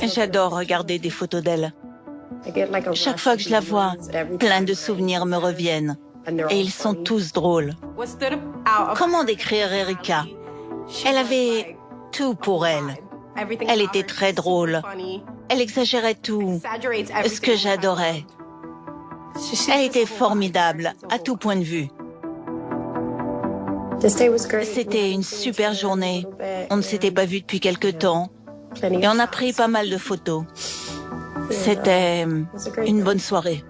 J'adore regarder des photos d'elle. Chaque fois que je la vois, plein de souvenirs me reviennent. Et ils sont tous drôles. Comment décrire Erika? Elle avait tout pour elle. Elle était très drôle. Elle exagérait tout, ce que j'adorais. Elle était formidable, à tout point de vue. C'était une super journée. On ne s'était pas vu depuis quelque temps. Et on a pris pas mal de photos. C'était une bonne soirée.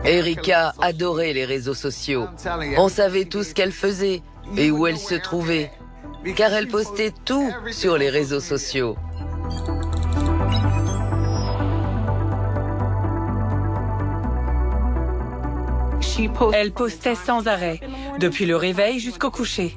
Erika adorait les réseaux sociaux. On savait tout ce qu'elle faisait et où elle se trouvait, car elle postait tout sur les réseaux sociaux. Elle postait sans arrêt, depuis le réveil jusqu'au coucher.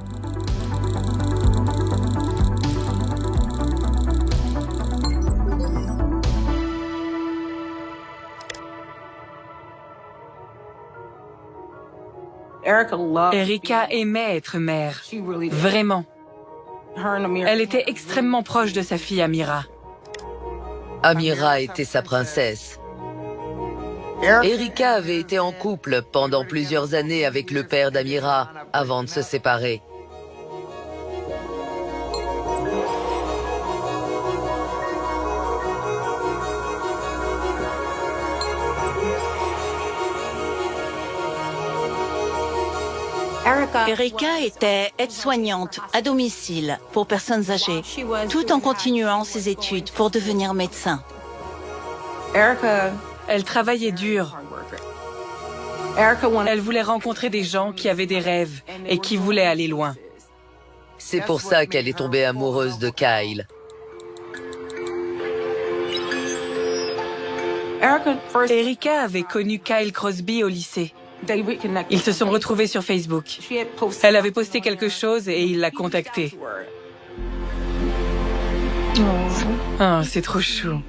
Erika aimait être mère, vraiment. Elle était extrêmement proche de sa fille Amira. Amira était sa princesse. Erika avait été en couple pendant plusieurs années avec le père d'Amira avant de se séparer. Erika était aide-soignante à domicile pour personnes âgées, tout en continuant ses études pour devenir médecin. Elle travaillait dur. Elle voulait rencontrer des gens qui avaient des rêves et qui voulaient aller loin. C'est pour ça qu'elle est tombée amoureuse de Kyle. Erika avait connu Kyle Crosby au lycée. Ils se sont retrouvés sur Facebook. Elle avait posté quelque chose et il l'a contactée. Oh, c'est trop chou.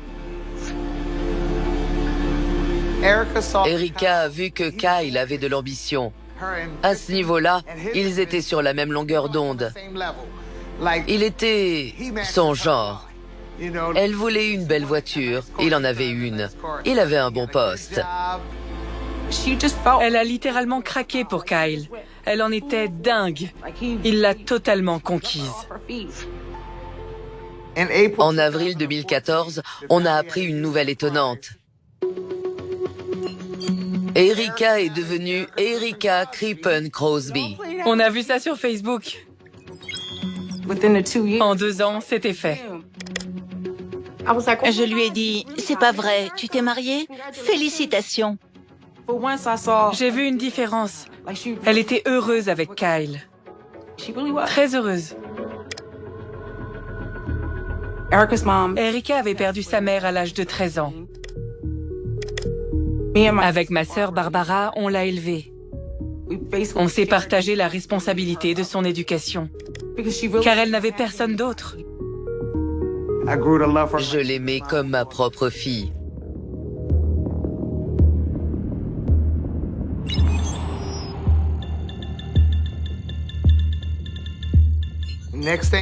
Erika a vu que Kyle avait de l'ambition. À ce niveau-là, ils étaient sur la même longueur d'onde. Il était son genre. Elle voulait une belle voiture, il en avait une. Il avait un bon poste. Elle a littéralement craqué pour Kyle. Elle en était dingue. Il l'a totalement conquise. En avril 2014, on a appris une nouvelle étonnante. Erika est devenue Erika Crippen Crosby. On a vu ça sur Facebook. En 2 ans, c'était fait. Je lui ai dit, c'est pas vrai, tu t'es mariée? Félicitations. J'ai vu une différence. Elle était heureuse avec Kyle. Très heureuse. Erika avait perdu sa mère à l'âge de 13 ans. Avec ma sœur Barbara, on l'a élevée. On s'est partagé la responsabilité de son éducation, car elle n'avait personne d'autre. Je l'aimais comme ma propre fille.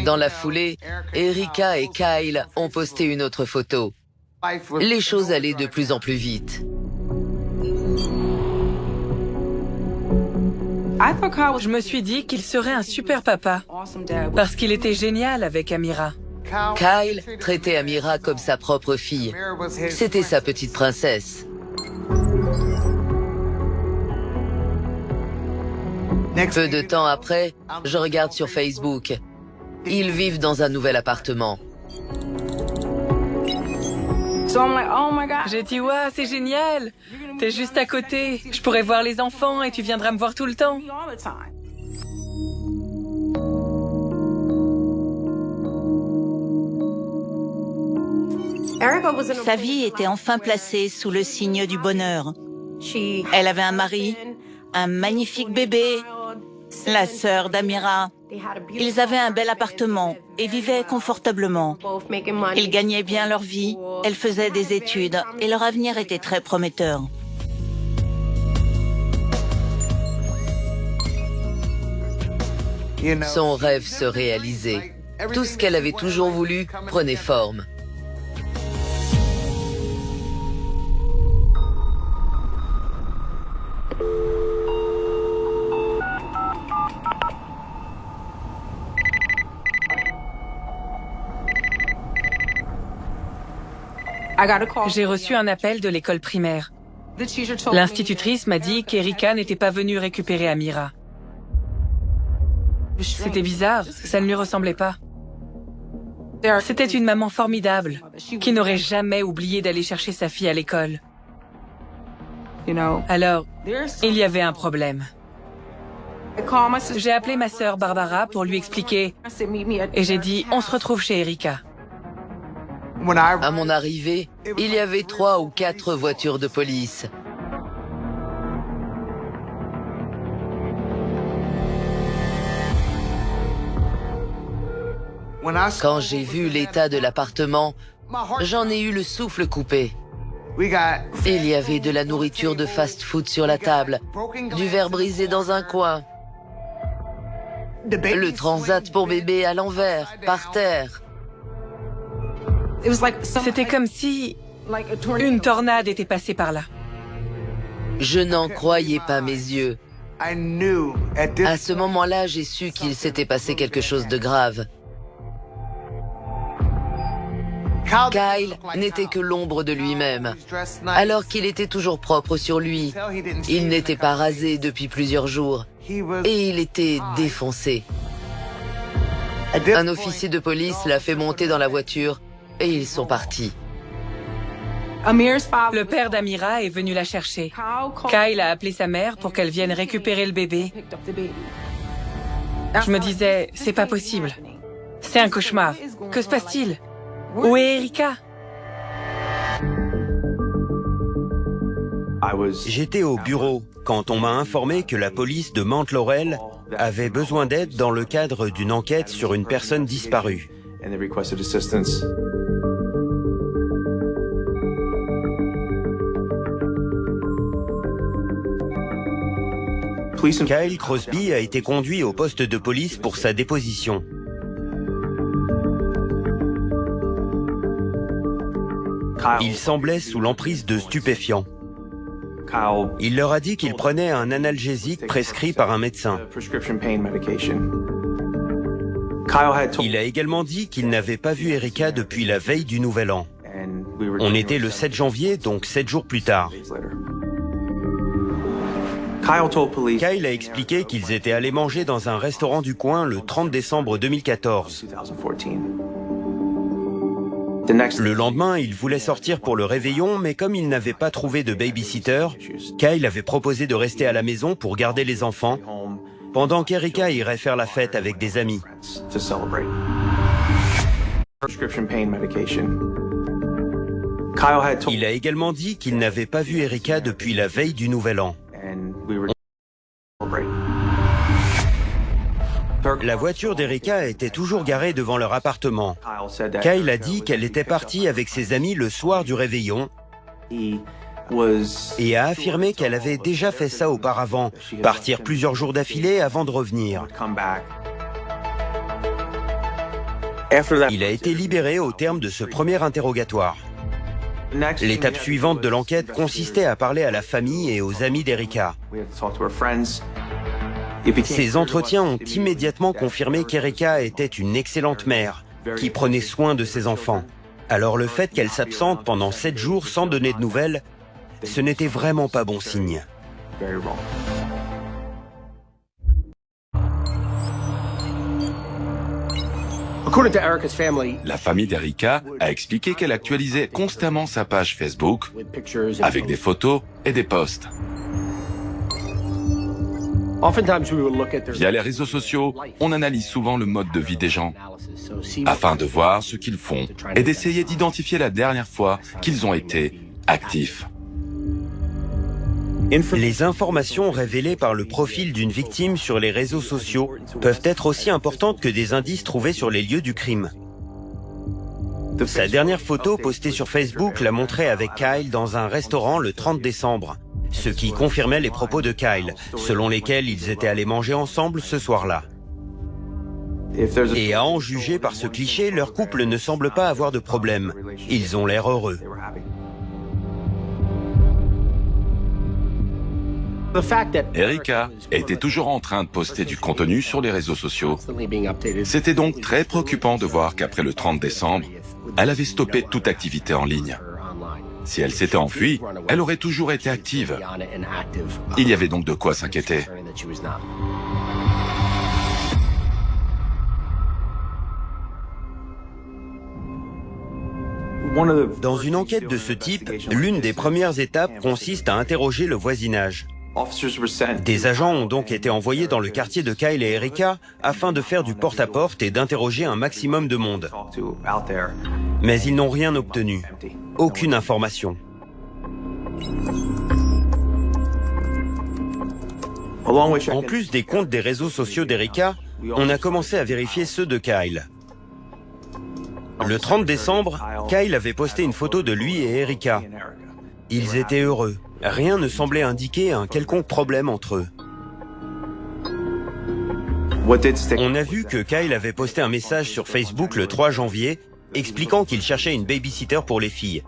Dans la foulée, Erika et Kyle ont posté une autre photo. Les choses allaient de plus en plus vite. Je me suis dit qu'il serait un super papa, parce qu'il était génial avec Amira. Kyle traitait Amira comme sa propre fille. C'était sa petite princesse. Peu de temps après, je regarde sur Facebook. Ils vivent dans un nouvel appartement. J'ai dit, ouais, c'est génial. T'es juste à côté. Je pourrais voir les enfants et tu viendras me voir tout le temps. Sa vie était enfin placée sous le signe du bonheur. Elle avait un mari, un magnifique bébé, la sœur d'Amira. Ils avaient un bel appartement et vivaient confortablement. Ils gagnaient bien leur vie, elles faisaient des études et leur avenir était très prometteur. Son rêve se réalisait. Tout ce qu'elle avait toujours voulu prenait forme. J'ai reçu un appel de l'école primaire. L'institutrice m'a dit qu'Erika n'était pas venue récupérer Amira. C'était bizarre, ça ne lui ressemblait pas. C'était une maman formidable, qui n'aurait jamais oublié d'aller chercher sa fille à l'école. Alors, il y avait un problème. J'ai appelé ma sœur Barbara pour lui expliquer et j'ai dit « On se retrouve chez Erika ». À mon arrivée, il y avait 3 ou 4 voitures de police. Quand j'ai vu l'état de l'appartement, j'en ai eu le souffle coupé. Il y avait de la nourriture de fast-food sur la table, du verre brisé dans un coin, le transat pour bébé à l'envers, par terre. C'était comme si une tornade était passée par là. Je n'en croyais pas mes yeux. À ce moment-là, j'ai su qu'il s'était passé quelque chose de grave. Kyle n'était que l'ombre de lui-même, alors qu'il était toujours propre sur lui. Il n'était pas rasé depuis plusieurs jours et il était défoncé. Un officier de police l'a fait monter dans la voiture et ils sont partis. Le père d'Amira est venu la chercher. Kyle a appelé sa mère pour qu'elle vienne récupérer le bébé. Je me disais, c'est pas possible. C'est un cauchemar. Que se passe-t-il? Où est Erika? J'étais au bureau quand on m'a informé que la police de Mount Laurel avait besoin d'aide dans le cadre d'une enquête sur une personne disparue. Kyle Crosby a été conduit au poste de police pour sa déposition. Il semblait sous l'emprise de stupéfiants. Il leur a dit qu'il prenait un analgésique prescrit par un médecin. Il a également dit qu'il n'avait pas vu Erika depuis la veille du Nouvel An. On était le 7 janvier, donc 7 jours plus tard. Kyle a expliqué qu'ils étaient allés manger dans un restaurant du coin le 30 décembre 2014. Le lendemain, il voulait sortir pour le réveillon, mais comme il n'avait pas trouvé de babysitter, Kyle avait proposé de rester à la maison pour garder les enfants, pendant qu'Erika irait faire la fête avec des amis. Il a également dit qu'il n'avait pas vu Erika depuis la veille du Nouvel An. La voiture d'Erika était toujours garée devant leur appartement. Kyle a dit qu'elle était partie avec ses amis le soir du réveillon et a affirmé qu'elle avait déjà fait ça auparavant, partir plusieurs jours d'affilée avant de revenir. Il a été libéré au terme de ce premier interrogatoire. L'étape suivante de l'enquête consistait à parler à la famille et aux amis d'Erika. Ces entretiens ont immédiatement confirmé qu'Erika était une excellente mère, qui prenait soin de ses enfants. Alors le fait qu'elle s'absente pendant 7 jours sans donner de nouvelles, ce n'était vraiment pas bon signe. La famille d'Erika a expliqué qu'elle actualisait constamment sa page Facebook avec des photos et des posts. Via les réseaux sociaux, on analyse souvent le mode de vie des gens afin de voir ce qu'ils font et d'essayer d'identifier la dernière fois qu'ils ont été actifs. Les informations révélées par le profil d'une victime sur les réseaux sociaux peuvent être aussi importantes que des indices trouvés sur les lieux du crime. Sa dernière photo postée sur Facebook la montrait avec Kyle dans un restaurant le 30 décembre, ce qui confirmait les propos de Kyle, selon lesquels ils étaient allés manger ensemble ce soir-là. Et à en juger par ce cliché, leur couple ne semble pas avoir de problème. Ils ont l'air heureux. Erika était toujours en train de poster du contenu sur les réseaux sociaux. C'était donc très préoccupant de voir qu'après le 30 décembre, elle avait stoppé toute activité en ligne. Si elle s'était enfuie, elle aurait toujours été active. Il y avait donc de quoi s'inquiéter. Dans une enquête de ce type, l'une des premières étapes consiste à interroger le voisinage. Des agents ont donc été envoyés dans le quartier de Kyle et Erika afin de faire du porte-à-porte et d'interroger un maximum de monde. Mais ils n'ont rien obtenu. Aucune information. En plus des comptes des réseaux sociaux d'Erika, on a commencé à vérifier ceux de Kyle. Le 30 décembre, Kyle avait posté une photo de lui et Erika. Ils étaient heureux. Rien ne semblait indiquer un quelconque problème entre eux. On a vu que Kyle avait posté un message sur Facebook le 3 janvier expliquant qu'il cherchait une babysitter pour les filles.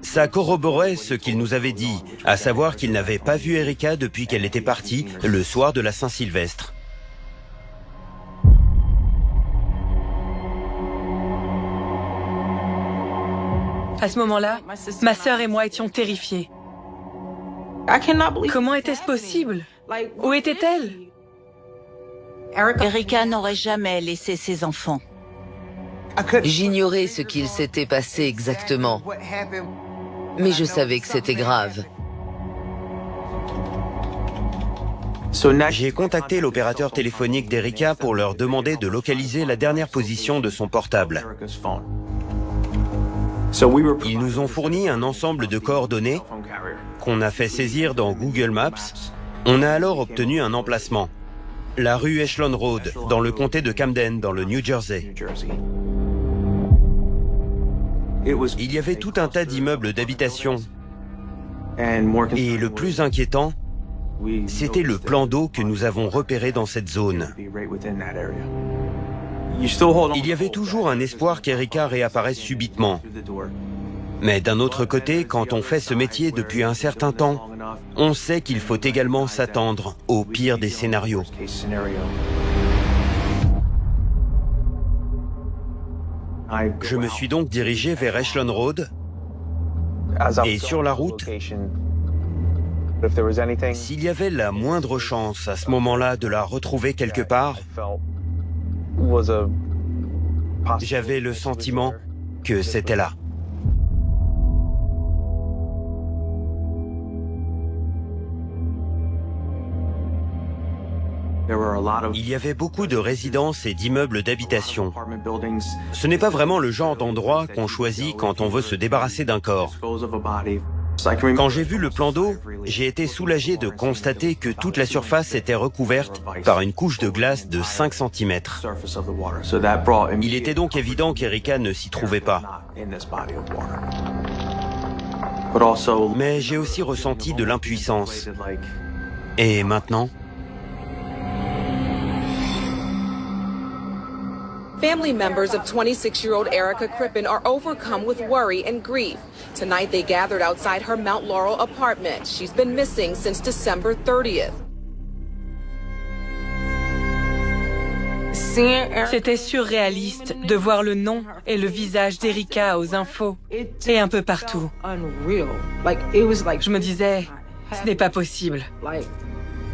Ça corroborait ce qu'il nous avait dit, à savoir qu'il n'avait pas vu Erika depuis qu'elle était partie le soir de la Saint-Sylvestre. À ce moment-là, ma sœur et moi étions terrifiés. Comment était-ce possible? Où était-elle? Erika n'aurait jamais laissé ses enfants. J'ignorais ce qu'il s'était passé exactement, mais je savais que c'était grave. J'ai contacté l'opérateur téléphonique d'Erika pour leur demander de localiser la dernière position de son portable. Ils nous ont fourni un ensemble de coordonnées qu'on a fait saisir dans Google Maps. On a alors obtenu un emplacement. La rue Echelon Road, dans le comté de Camden, dans le New Jersey. Il y avait tout un tas d'immeubles d'habitation. Et le plus inquiétant, c'était le plan d'eau que nous avons repéré dans cette zone. Il y avait toujours un espoir qu'Erika réapparaisse subitement. Mais d'un autre côté, quand on fait ce métier depuis un certain temps, on sait qu'il faut également s'attendre au pire des scénarios. Je me suis donc dirigé vers Echelon Road et sur la route, s'il y avait la moindre chance à ce moment-là de la retrouver quelque part, j'avais le sentiment que c'était là. Il y avait beaucoup de résidences et d'immeubles d'habitation. Ce n'est pas vraiment le genre d'endroit qu'on choisit quand on veut se débarrasser d'un corps. Quand j'ai vu le plan d'eau, j'ai été soulagé de constater que toute la surface était recouverte par une couche de glace de 5 cm. Il était donc évident qu'Erika ne s'y trouvait pas. Mais j'ai aussi ressenti de l'impuissance. Et maintenant ? Family members of 26-year-old Erika Crippen are overcome with worry and grief. Tonight they gathered outside her Mount Laurel apartment. She's been missing since December 30th. C'était surréaliste de voir le nom et le visage d'Erika aux infos et un peu partout. Je me disais, ce n'est pas possible.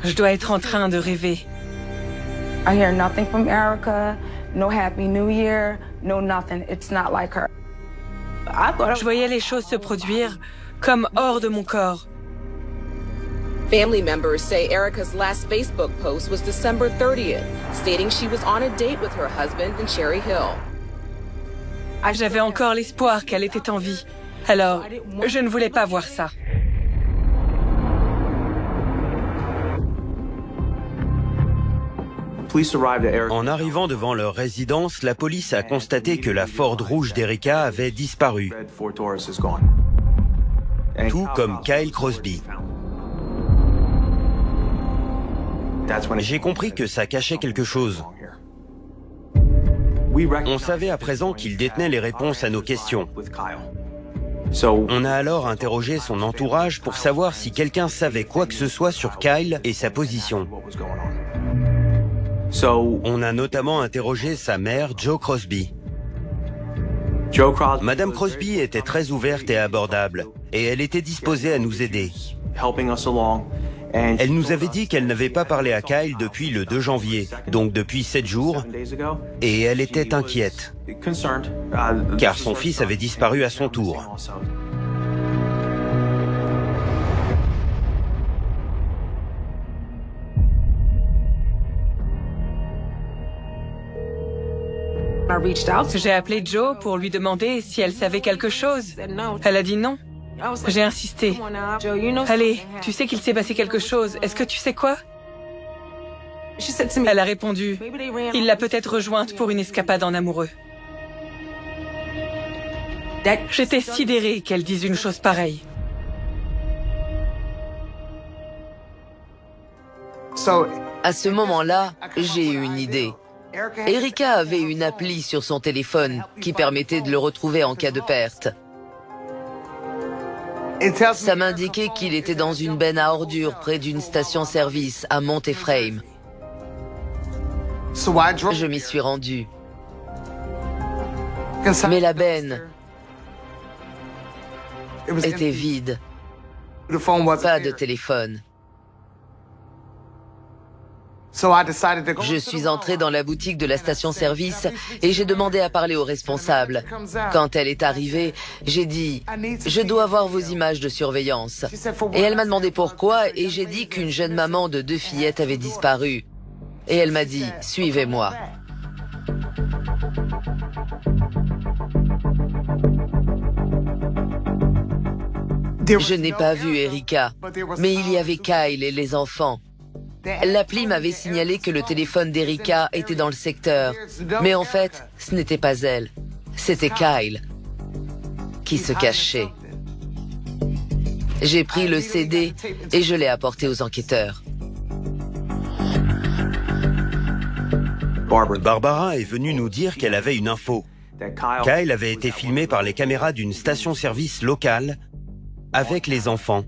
Je dois être en train de rêver. I hear nothing from Erika. No Happy New Year, no nothing. It's not like her. Je voyais les choses se produire comme hors de mon corps. Family members say Erica's last Facebook post was December 30th, stating she was on a date with her husband in Cherry Hill. J'avais encore l'espoir qu'elle était en vie. Alors, je ne voulais pas voir ça. En arrivant devant leur résidence, la police a constaté que la Ford rouge d'Erica avait disparu, tout comme Kyle Crosby. J'ai compris que ça cachait quelque chose. On savait à présent qu'il détenait les réponses à nos questions. On a alors interrogé son entourage pour savoir si quelqu'un savait quoi que ce soit sur Kyle et sa position. On a notamment interrogé sa mère, Jo Crosby. Madame Crosby était très ouverte et abordable, et elle était disposée à nous aider. Elle nous avait dit qu'elle n'avait pas parlé à Kyle depuis le 2 janvier, donc depuis 7 jours, et elle était inquiète, car son fils avait disparu à son tour. J'ai appelé Jo pour lui demander si elle savait quelque chose. Elle a dit non. J'ai insisté. Allez, tu sais qu'il s'est passé quelque chose. Est-ce que tu sais quoi? Elle a répondu, il l'a peut-être rejointe pour une escapade en amoureux. J'étais sidérée qu'elle dise une chose pareille. À ce moment-là, j'ai eu une idée. Erica avait une appli sur son téléphone qui permettait de le retrouver en cas de perte. Ça m'indiquait qu'il était dans une benne à ordures près d'une station-service à Mount Ephraim. Je m'y suis rendu. Mais la benne était vide. Pas de téléphone. Je suis entré dans la boutique de la station-service et j'ai demandé à parler au responsable. Quand elle est arrivée, j'ai dit « Je dois voir vos images de surveillance ». Et elle m'a demandé pourquoi et j'ai dit qu'une jeune maman de 2 fillettes avait disparu. Et elle m'a dit « Suivez-moi ». Je n'ai pas vu Erica, mais il y avait Kyle et les enfants. L'appli m'avait signalé que le téléphone d'Erica était dans le secteur. Mais en fait, ce n'était pas elle. C'était Kyle qui se cachait. J'ai pris le CD et je l'ai apporté aux enquêteurs. Barbara est venue nous dire qu'elle avait une info. Kyle avait été filmé par les caméras d'une station-service locale avec les enfants,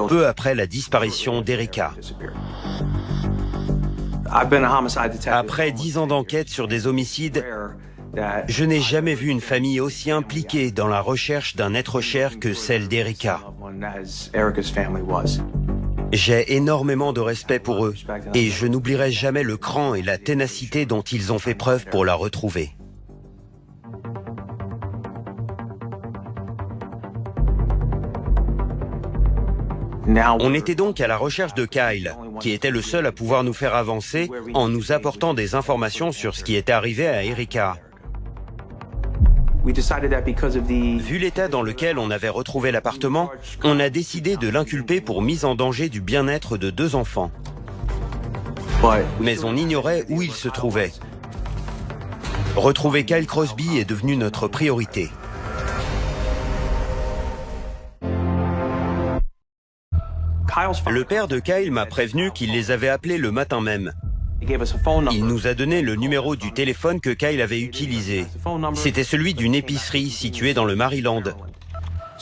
peu après la disparition d'Erica. Après 10 ans d'enquête sur des homicides, je n'ai jamais vu une famille aussi impliquée dans la recherche d'un être cher que celle d'Erica. J'ai énormément de respect pour eux et je n'oublierai jamais le cran et la ténacité dont ils ont fait preuve pour la retrouver. On était donc à la recherche de Kyle, qui était le seul à pouvoir nous faire avancer en nous apportant des informations sur ce qui était arrivé à Erica. Vu l'état dans lequel on avait retrouvé l'appartement, on a décidé de l'inculper pour mise en danger du bien-être de 2 enfants. Mais on ignorait où il se trouvait. Retrouver Kyle Crosby est devenu notre priorité. Le père de Kyle m'a prévenu qu'il les avait appelés le matin même. Il nous a donné le numéro du téléphone que Kyle avait utilisé. C'était celui d'une épicerie située dans le Maryland.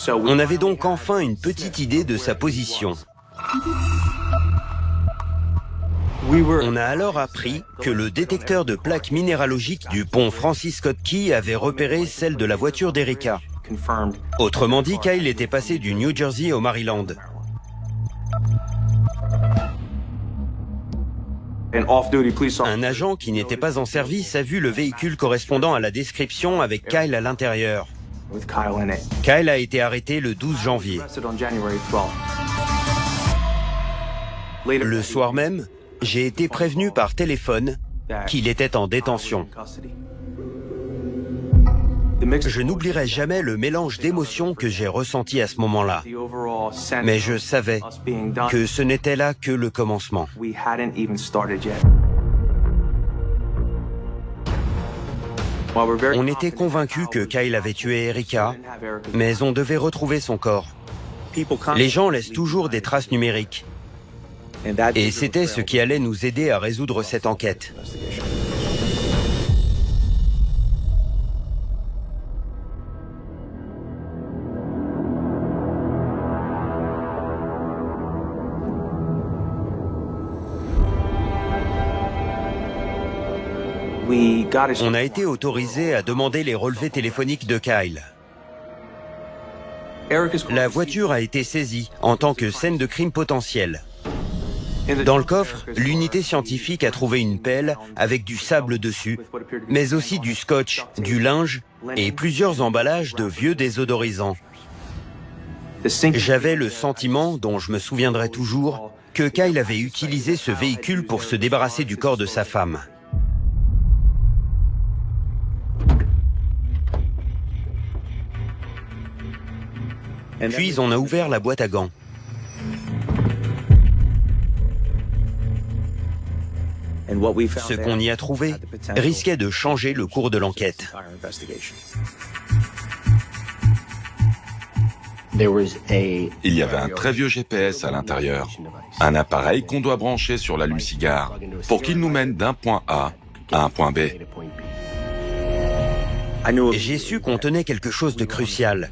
On avait donc enfin une petite idée de sa position. On a alors appris que le détecteur de plaques minéralogiques du pont Francis Scott Key avait repéré celle de la voiture d'Erica. Autrement dit, Kyle était passé du New Jersey au Maryland. Un agent qui n'était pas en service a vu le véhicule correspondant à la description avec Kyle à l'intérieur. Kyle a été arrêté le 12 janvier. Le soir même, j'ai été prévenu par téléphone qu'il était en détention. Je n'oublierai jamais le mélange d'émotions que j'ai ressenti à ce moment-là. Mais je savais que ce n'était là que le commencement. On était convaincus que Kyle avait tué Erika, mais on devait retrouver son corps. Les gens laissent toujours des traces numériques. Et c'était ce qui allait nous aider à résoudre cette enquête. On a été autorisé à demander les relevés téléphoniques de Kyle. La voiture a été saisie en tant que scène de crime potentiel. Dans le coffre, l'unité scientifique a trouvé une pelle avec du sable dessus, mais aussi du scotch, du linge et plusieurs emballages de vieux désodorisants. J'avais le sentiment, dont je me souviendrai toujours, que Kyle avait utilisé ce véhicule pour se débarrasser du corps de sa femme. Puis on a ouvert la boîte à gants. Ce qu'on y a trouvé risquait de changer le cours de l'enquête. Il y avait un très vieux GPS à l'intérieur, un appareil qu'on doit brancher sur l'allume-cigare pour qu'il nous mène d'un point A à un point B. J'ai su qu'on tenait quelque chose de crucial.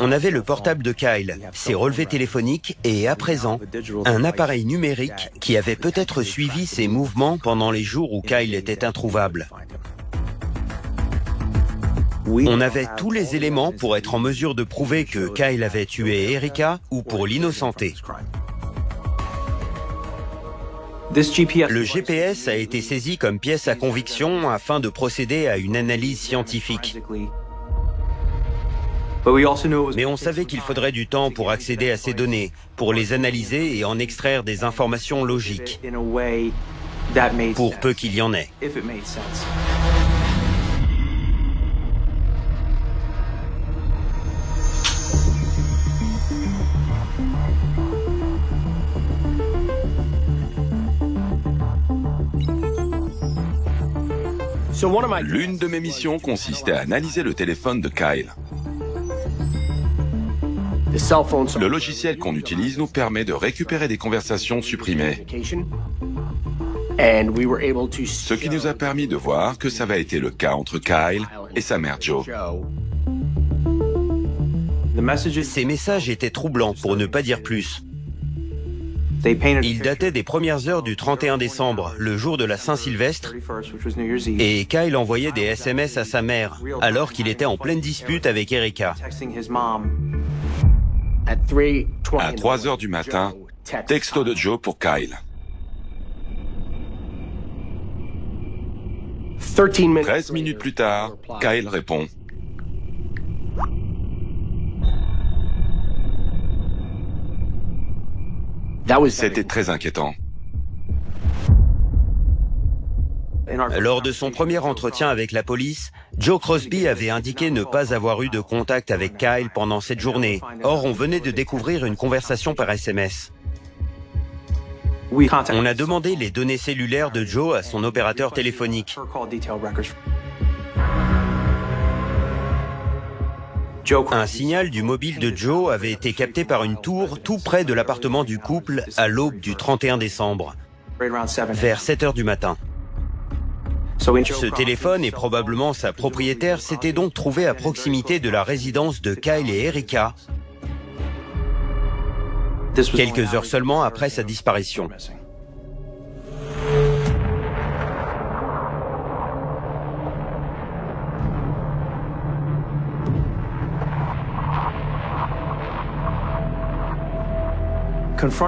On avait le portable de Kyle, ses relevés téléphoniques et, à présent, un appareil numérique qui avait peut-être suivi ses mouvements pendant les jours où Kyle était introuvable. On avait tous les éléments pour être en mesure de prouver que Kyle avait tué Erika ou pour l'innocenter. Le GPS a été saisi comme pièce à conviction afin de procéder à une analyse scientifique. Mais on savait qu'il faudrait du temps pour accéder à ces données, pour les analyser et en extraire des informations logiques, pour peu qu'il y en ait. L'une de mes missions consistait à analyser le téléphone de Kyle. Le logiciel qu'on utilise nous permet de récupérer des conversations supprimées. Ce qui nous a permis de voir que ça avait été le cas entre Kyle et sa mère Jo. Ces messages étaient troublants, pour ne pas dire plus. Ils dataient des premières heures du 31 décembre, le jour de la Saint-Sylvestre, et Kyle envoyait des SMS à sa mère, alors qu'il était en pleine dispute avec Erika. À 3 heures du matin, texto de Jo pour Kyle. 13 minutes plus tard, Kyle répond. C'était très inquiétant. Lors de son premier entretien avec la police, Joe Crosby avait indiqué ne pas avoir eu de contact avec Kyle pendant cette journée. Or, on venait de découvrir une conversation par SMS. On a demandé les données cellulaires de Joe à son opérateur téléphonique. Un signal du mobile de Joe avait été capté par une tour tout près de l'appartement du couple à l'aube du 31 décembre, vers 7 heures du matin. Ce téléphone et probablement sa propriétaire s'étaient donc trouvés à proximité de la résidence de Kyle et Erika, quelques heures seulement après sa disparition.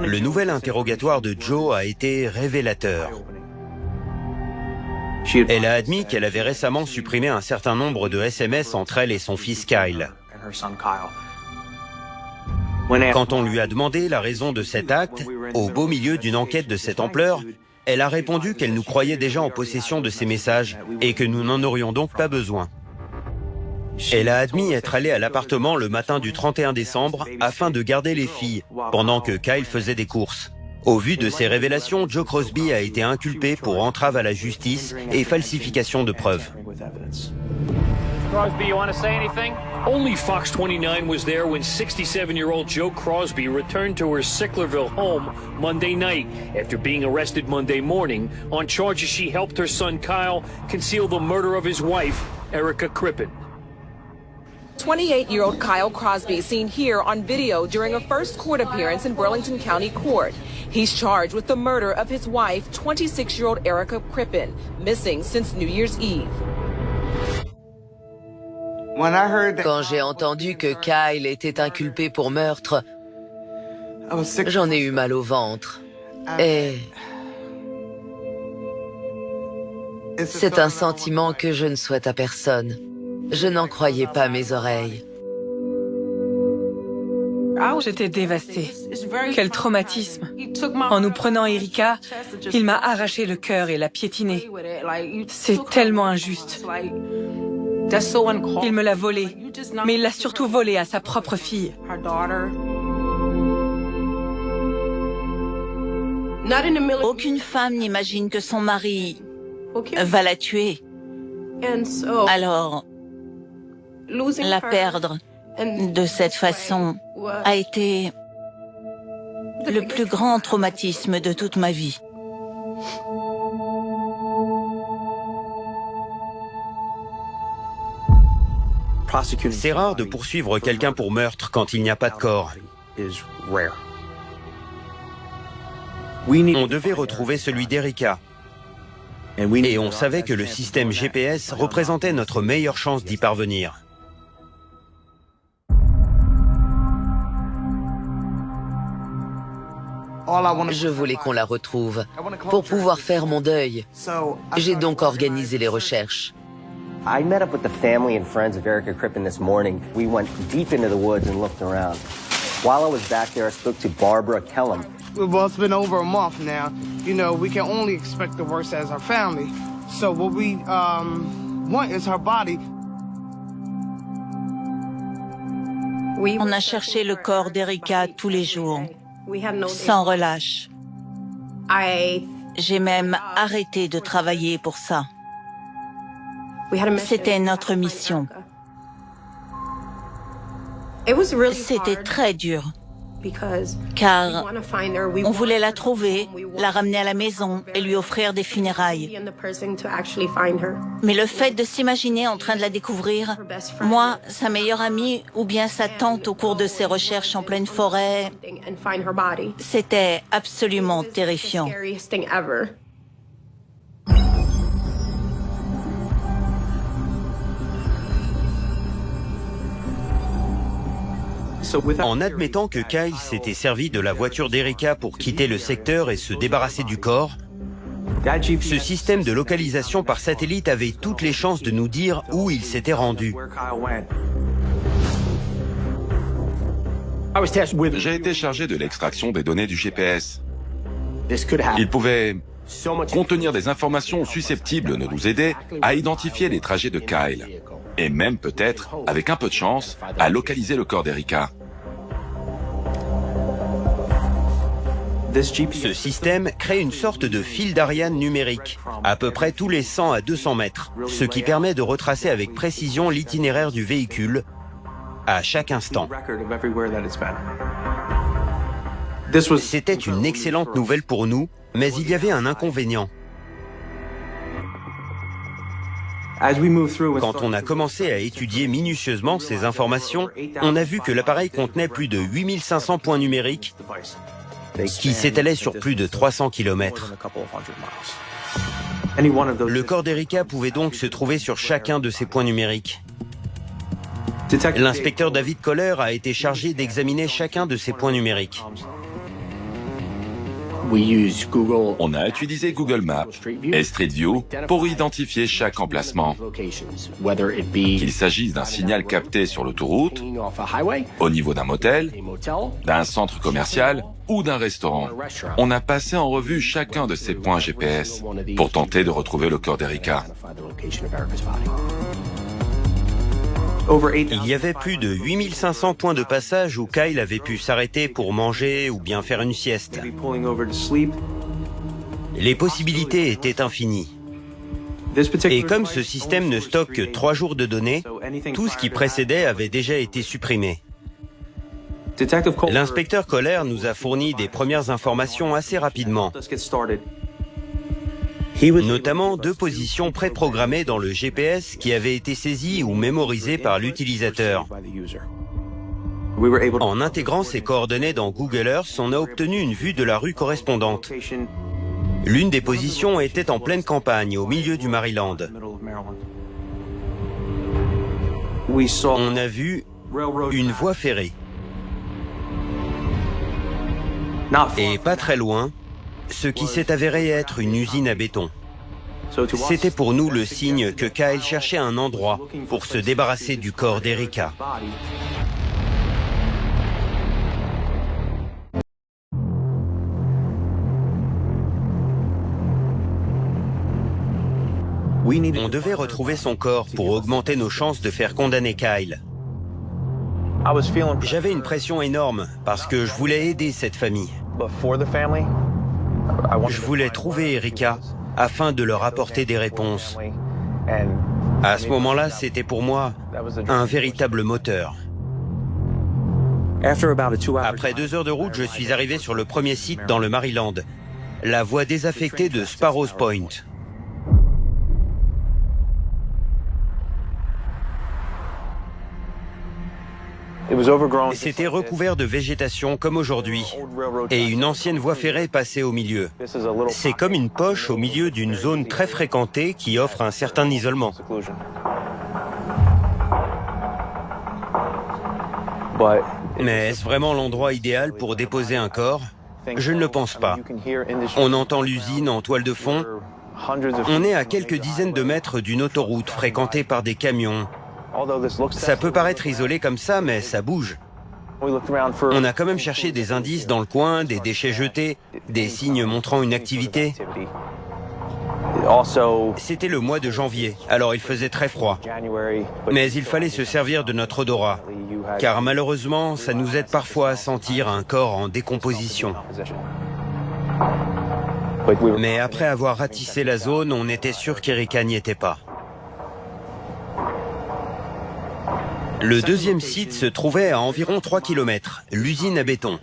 Le nouvel interrogatoire de Joe a été révélateur. Elle a admis qu'elle avait récemment supprimé un certain nombre de SMS entre elle et son fils Kyle. Quand on lui a demandé la raison de cet acte, au beau milieu d'une enquête de cette ampleur, elle a répondu qu'elle nous croyait déjà en possession de ces messages et que nous n'en aurions donc pas besoin. Elle a admis être allée à l'appartement le matin du 31 décembre afin de garder les filles, pendant que Kyle faisait des courses. Au vu de ces révélations, Joe Crosby a été inculpé pour entrave à la justice et falsification de preuves. Crosby, you want to say anything? Only Fox 29 was there when 67-year-old Joe Crosby returned to her Sicklerville home Monday night after being arrested Monday morning on charges she helped her son Kyle conceal the murder of his wife, Erica Crippen. 28-year-old Kyle Crosby seen here on video during a first court appearance in Burlington County Court. He's charged with the murder of his wife, 26-year-old Erica Crippen, missing since New Year's Eve. Quand j'ai entendu que Kyle était inculpé pour meurtre, j'en ai eu mal au ventre. Et c'est un sentiment que je ne souhaite à personne. Je n'en croyais pas mes oreilles. J'étais dévastée. Quel traumatisme. En nous prenant Erika, il m'a arraché le cœur et l'a piétiné. C'est tellement injuste. Il me l'a volée, mais il l'a surtout volée à sa propre fille. Aucune femme n'imagine que son mari va la tuer. Alors, la perdre de cette façon a été le plus grand traumatisme de toute ma vie. C'est rare de poursuivre quelqu'un pour meurtre quand il n'y a pas de corps. On devait retrouver celui d'Erika. Et on savait que le système GPS représentait notre meilleure chance d'y parvenir. Je voulais qu'on la retrouve pour pouvoir faire mon deuil. J'ai donc organisé les recherches. I met up with the family and friends of Erica Crippen this morning. We went deep into the woods and looked around. While I was back there, I spoke to Barbara Kellum. Well, it's been over a month now. You know, we can only expect the worst as our family. So what we want is her body. On a cherché le corps d'Erika tous les jours, sans relâche. J'ai même arrêté de travailler pour ça. C'était notre mission. C'était très dur, car on voulait la trouver, la ramener à la maison et lui offrir des funérailles. Mais le fait de s'imaginer en train de la découvrir, moi, sa meilleure amie ou bien sa tante au cours de ses recherches en pleine forêt, c'était absolument terrifiant. En admettant que Kyle s'était servi de la voiture d'Erika pour quitter le secteur et se débarrasser du corps, ce système de localisation par satellite avait toutes les chances de nous dire où il s'était rendu. J'ai été chargé de l'extraction des données du GPS. Il pouvait contenir des informations susceptibles de nous aider à identifier les trajets de Kyle. Et même peut-être, avec un peu de chance, à localiser le corps d'Erika. Ce système crée une sorte de fil d'Ariane numérique, à peu près tous les 100 à 200 mètres, ce qui permet de retracer avec précision l'itinéraire du véhicule à chaque instant. C'était une excellente nouvelle pour nous, mais il y avait un inconvénient. Quand on a commencé à étudier minutieusement ces informations, on a vu que l'appareil contenait plus de 8500 points numériques qui s'étalaient sur plus de 300 km. Le corps d'Erika pouvait donc se trouver sur chacun de ces points numériques. L'inspecteur David Kohler a été chargé d'examiner chacun de ces points numériques. On a utilisé Google Maps et Street View pour identifier chaque emplacement. Qu'il s'agisse d'un signal capté sur l'autoroute, au niveau d'un motel, d'un centre commercial ou d'un restaurant. On a passé en revue chacun de ces points GPS pour tenter de retrouver le corps d'Erika. Il y avait plus de 8500 points de passage où Kyle avait pu s'arrêter pour manger ou bien faire une sieste. Les possibilités étaient infinies. Et comme ce système ne stocke que 3 jours de données, tout ce qui précédait avait déjà été supprimé. L'inspecteur Kohler nous a fourni des premières informations assez rapidement. Notamment 2 positions préprogrammées dans le GPS qui avaient été saisies ou mémorisées par l'utilisateur. En intégrant ces coordonnées dans Google Earth, on a obtenu une vue de la rue correspondante. L'une des positions était en pleine campagne, au milieu du Maryland. On a vu une voie ferrée. Et pas très loin, ce qui s'est avéré être une usine à béton. C'était pour nous le signe que Kyle cherchait un endroit pour se débarrasser du corps d'Erika. On devait retrouver son corps pour augmenter nos chances de faire condamner Kyle. J'avais une pression énorme parce que je voulais aider cette famille. Je voulais trouver Erika afin de leur apporter des réponses. À ce moment-là, c'était pour moi un véritable moteur. Après 2 heures de route, je suis arrivé sur le premier site dans le Maryland, la voie désaffectée de Sparrows Point. C'était recouvert de végétation comme aujourd'hui, et une ancienne voie ferrée passait au milieu. C'est comme une poche au milieu d'une zone très fréquentée qui offre un certain isolement. Mais est-ce vraiment l'endroit idéal pour déposer un corps? Je ne le pense pas. On entend l'usine en toile de fond. On est à quelques dizaines de mètres d'une autoroute fréquentée par des camions. Ça peut paraître isolé comme ça, mais ça bouge. On a quand même cherché des indices dans le coin, des déchets jetés, des signes montrant une activité. C'était le mois de janvier, alors il faisait très froid. Mais il fallait se servir de notre odorat, car malheureusement, ça nous aide parfois à sentir un corps en décomposition. Mais après avoir ratissé la zone, on était sûr qu'Erika n'y était pas. Le deuxième site se trouvait à environ 3 km, l'usine à béton.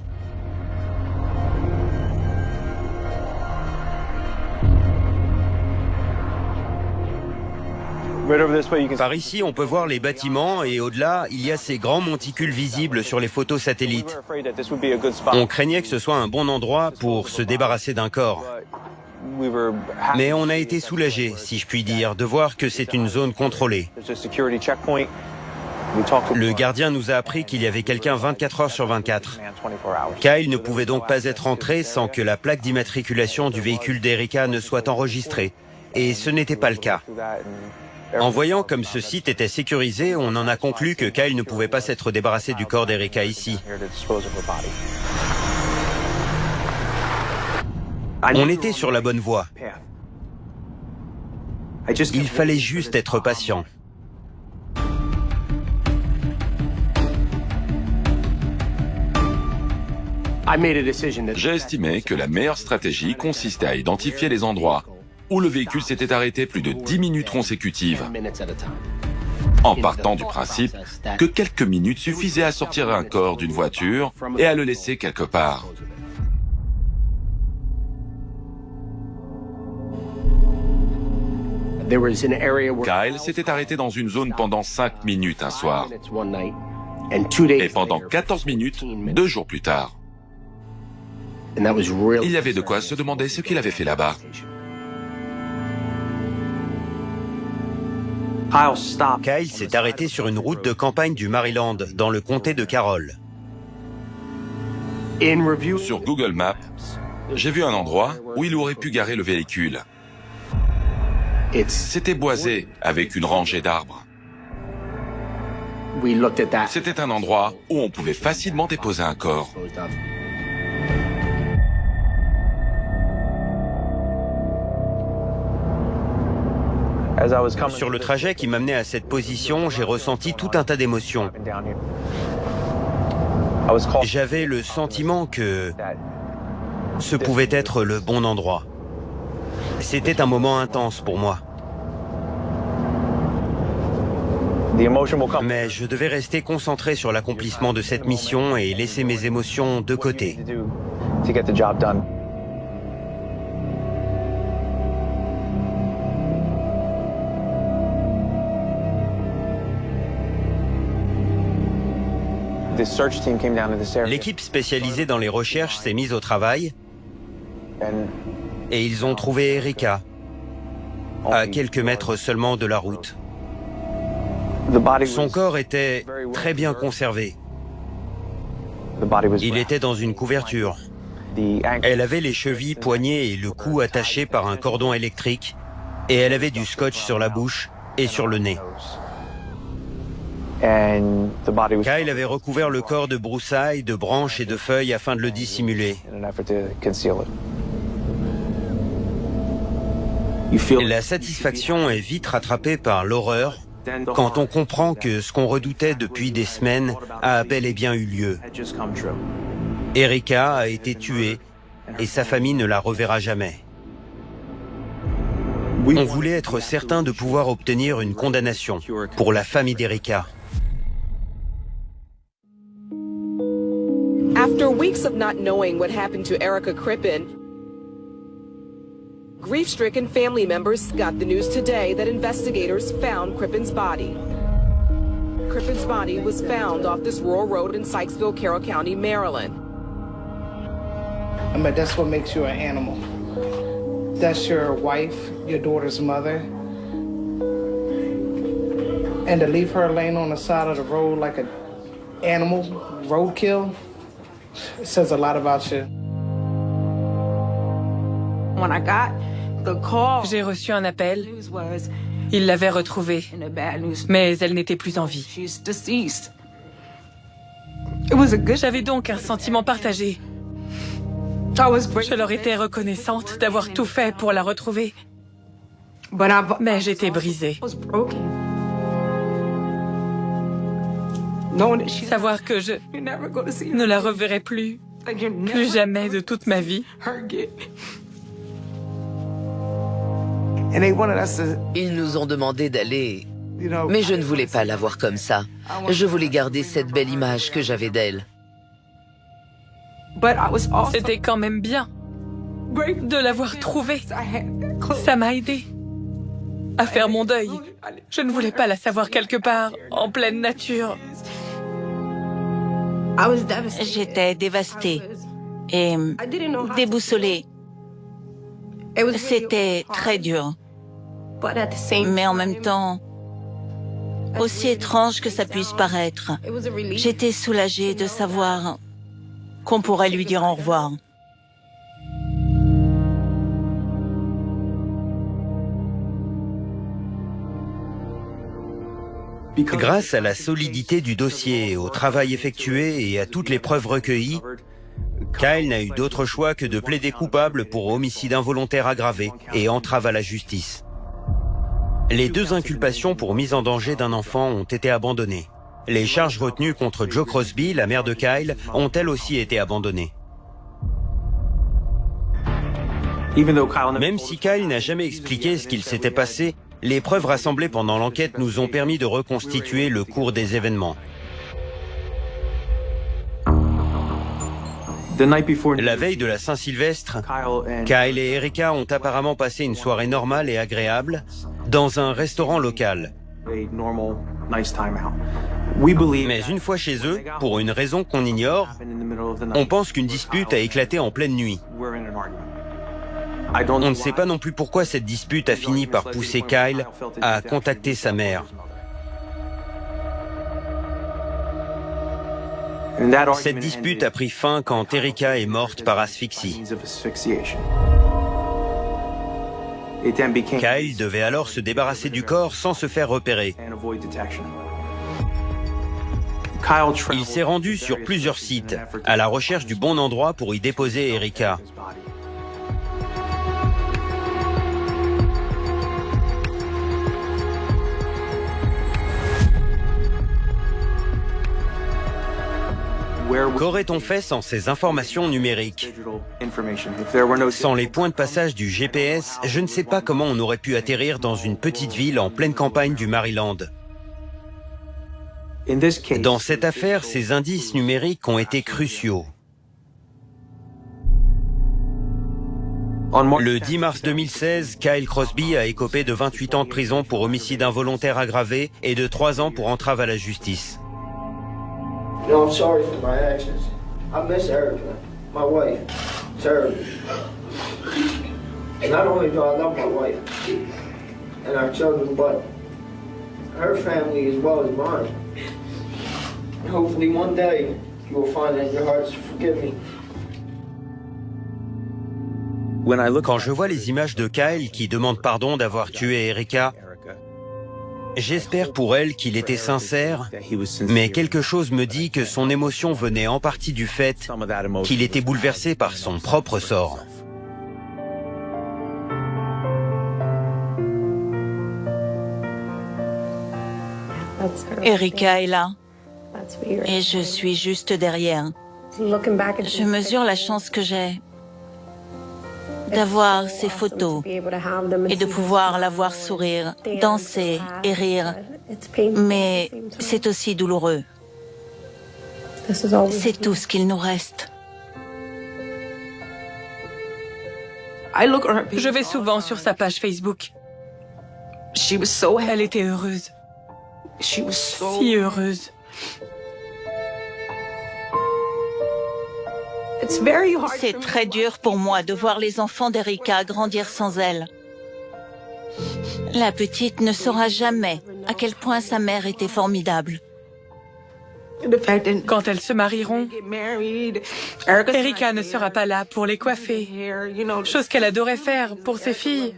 Par ici, on peut voir les bâtiments et au-delà, il y a ces grands monticules visibles sur les photos satellites. On craignait que ce soit un bon endroit pour se débarrasser d'un corps. Mais on a été soulagés, si je puis dire, de voir que c'est une zone contrôlée. Le gardien nous a appris qu'il y avait quelqu'un 24 heures sur 24. Kyle ne pouvait donc pas être entré sans que la plaque d'immatriculation du véhicule d'Erika ne soit enregistrée. Et ce n'était pas le cas. En voyant comme ce site était sécurisé, on en a conclu que Kyle ne pouvait pas s'être débarrassé du corps d'Erika ici. On était sur la bonne voie. Il fallait juste être patient. J'ai estimé que la meilleure stratégie consistait à identifier les endroits où le véhicule s'était arrêté plus de 10 minutes consécutives, en partant du principe que quelques minutes suffisaient à sortir un corps d'une voiture et à le laisser quelque part. Kyle s'était arrêté dans une zone pendant 5 minutes un soir, et pendant 14 minutes 2 jours plus tard. Il y avait de quoi se demander ce qu'il avait fait là-bas. Kyle s'est arrêté sur une route de campagne du Maryland, dans le comté de Carroll. Sur Google Maps, J'ai vu un endroit où il aurait pu garer le véhicule. C'était boisé, avec une rangée d'arbres. C'était un endroit où on pouvait facilement déposer un corps. Sur le trajet qui m'amenait à cette position, j'ai ressenti tout un tas d'émotions. J'avais le sentiment que ce pouvait être le bon endroit. C'était un moment intense pour moi. Mais je devais rester concentré sur l'accomplissement de cette mission et laisser mes émotions de côté. L'équipe spécialisée dans les recherches s'est mise au travail et ils ont trouvé Erika à quelques mètres seulement de la route. Son corps était très bien conservé. Il était dans une couverture. Elle avait les chevilles, poignets et le cou attachés par un cordon électrique et elle avait du scotch sur la bouche et sur le nez. Kyle avait recouvert le corps de broussailles, de branches et de feuilles afin de le dissimuler. La satisfaction est vite rattrapée par l'horreur quand on comprend que ce qu'on redoutait depuis des semaines a bel et bien eu lieu. Erika a été tuée et sa famille ne la reverra jamais. On voulait être certain de pouvoir obtenir une condamnation pour la famille d'Erika. After weeks of not knowing what happened to Erika Crippen, grief-stricken family members got the news today that investigators found Crippen's body. Crippen's body was found off this rural road in Sykesville, Carroll County, Maryland. I mean, that's what makes you an animal. That's your wife, your daughter's mother. And to leave her laying on the side of the road like an animal, roadkill, it says a lot about you. When I got the call, J'ai reçu un appel. Il l'avait retrouvée, mais elle n'était plus en vie. she's deceased. J'avais donc un sentiment partagé. Je leur étais reconnaissante d'avoir tout fait pour la retrouver. Mais j'étais brisée. Savoir que je ne la reverrai plus jamais de toute ma vie. Ils nous ont demandé d'aller, mais je ne voulais pas la voir comme ça. Je voulais garder cette belle image que j'avais d'elle. C'était quand même bien de l'avoir trouvée. Ça m'a aidé à faire mon deuil. Je ne voulais pas la savoir quelque part, en pleine nature. J'étais dévastée et déboussolée. C'était très dur. Mais en même temps, aussi étrange que ça puisse paraître, j'étais soulagée de savoir qu'on pourrait lui dire au revoir. Grâce à la solidité du dossier, au travail effectué et à toutes les preuves recueillies, Kyle n'a eu d'autre choix que de plaider coupable pour homicide involontaire aggravé et entrave à la justice. Les deux inculpations pour mise en danger d'un enfant ont été abandonnées. Les charges retenues contre Jo Crosby, la mère de Kyle, ont elles aussi été abandonnées. Même si Kyle n'a jamais expliqué ce qu'il s'était passé, les preuves rassemblées pendant l'enquête nous ont permis de reconstituer le cours des événements. La veille de la Saint-Sylvestre, Kyle et Erika ont apparemment passé une soirée normale et agréable dans un restaurant local. Mais une fois chez eux, pour une raison qu'on ignore, on pense qu'une dispute a éclaté en pleine nuit. On ne sait pas non plus pourquoi cette dispute a fini par pousser Kyle à contacter sa mère. Cette dispute a pris fin quand Erika est morte par asphyxie. Kyle devait alors se débarrasser du corps sans se faire repérer. Il s'est rendu sur plusieurs sites, à la recherche du bon endroit pour y déposer Erika. Qu'aurait-on fait sans ces informations numériques? Sans les points de passage du GPS, je ne sais pas comment on aurait pu atterrir dans une petite ville en pleine campagne du Maryland. Dans cette affaire, ces indices numériques ont été cruciaux. Le 10 mars 2016, Kyle Crosby a écopé de 28 ans de prison pour homicide involontaire aggravé et de 3 ans pour entrave à la justice. You know, I'm sorry for my actions. I miss Erica, my wife, terribly. And not only do I love my wife and our children, but her family as well as mine. And hopefully one day you will find it in your hearts to forgive me. Quand je vois les images de Kyle qui demande pardon d'avoir tué Erika, j'espère pour elle qu'il était sincère, mais quelque chose me dit que son émotion venait en partie du fait qu'il était bouleversé par son propre sort. Erika est là, et je suis juste derrière. Je mesure la chance que j'ai d'avoir ces photos et de pouvoir la voir sourire, danser et rire. Mais c'est aussi douloureux. C'est tout ce qu'il nous reste. Je vais souvent sur sa page Facebook. Elle était heureuse. Si heureuse. C'est très dur pour moi de voir les enfants d'Erika grandir sans elle. La petite ne saura jamais à quel point sa mère était formidable. Quand elles se marieront, Erika ne sera pas là pour les coiffer, chose qu'elle adorait faire pour ses filles.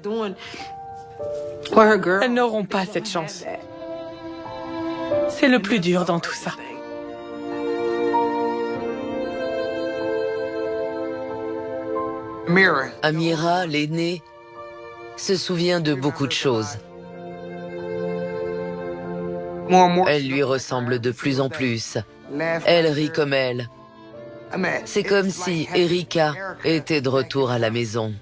Elles n'auront pas cette chance. C'est le plus dur dans tout ça. Amira, l'aînée, se souvient de beaucoup de choses. Elle lui ressemble de plus en plus. Elle rit comme elle. C'est comme si Erika était de retour à la maison.